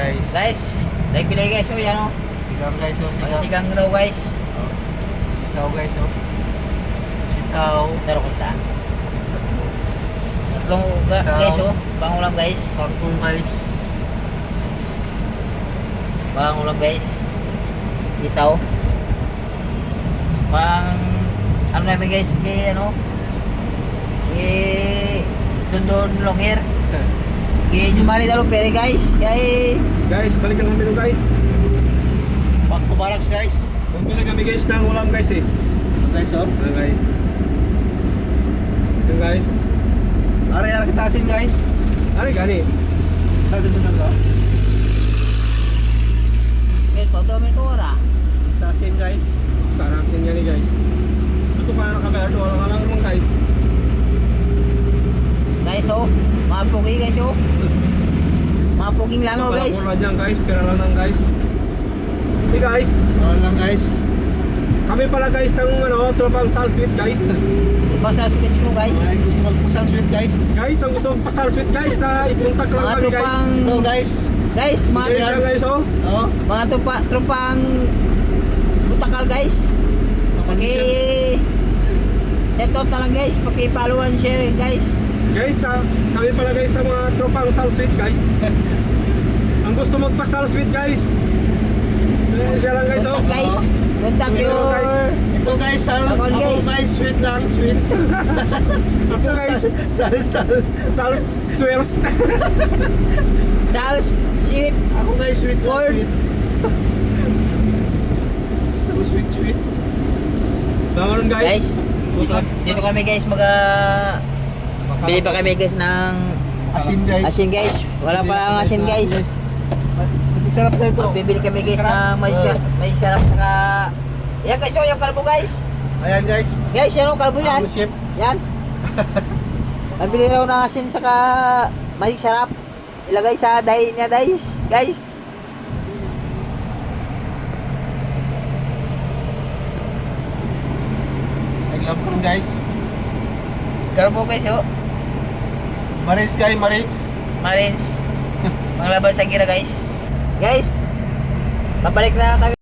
guys. Guys, nagpilay guys, oh, yan oh. Sigang guys, oh, sigang. Sigang raw guys. Oh. Sitaw guys, oh. Sitaw. Taro ko sa. Tatlong guys, oh. Pangulam guys. Kangkong guys. Pangulam guys. Itaw. Ano namin guys, kay ano? Kay Dondon Longer. Kay Jumali Dalo Pere guys. Kay Guys, balikan kami nung guys. Pagko baraks guys. Bumili kami guys ng ulam guys eh. Guys, oh. Ano guys? Ito guys. Ari-ari kita asin guys. Ari gani. Ada dito na ka. kay foto mi ko ora. Kita asin guys. Sarang asin yan guys. Ito pa na nakabayar doon lang naman guys. Guys, oh. Mapugi guys, oh. Mapuging lang oh guys. Wala niyan guys, pera lang lang guys. Hey guys, Wala lang guys. kami pala guys ang ano, tropang sal sweet guys. Basta switch ko guys. Ay, gusto magpusang sweet guys. Guys, ang gusto magpasal sweet guys, ipuntak lang Mga kami guys. tropang Ito guys. guys, Hindi siya mga guys oh. Oh. mga tropang butakal guys. Paki ito talang guys, paki-follow and share guys. Guys, kami pala guys sa mga tropang sal sweet guys. Ang gusto magpasal sweet guys. Siya lang guys oh. Contact guys. Contact Hello, your guys. Ito guys, sal. Ako, Ako guys. guys, sweet lang, sweet. Ito guys, Sal, sal. sal swears. Sales sweet. Ako guys, sweet lang, Word. sweet. So sweet, sweet. Bangon Guys, guys. dito kami guys bili pa kami guys ng Asin guys. asin guys. Wala pa lang asin guys. Sarap na ito. Bibili kami guys ng may sarap saka yan guys, oh, yung kalbo guys. Ayan guys. Guys, yan oh, kalbo yan. Ang chef. Yan. Mabili raw ng asin saka may sarap. Ilagay sa dahi niya guys. Naglampon guys. Kalbo guys, oh. Maris guys, Maris. Marins. Mga laban sa gira guys. Guys, babalik na kami.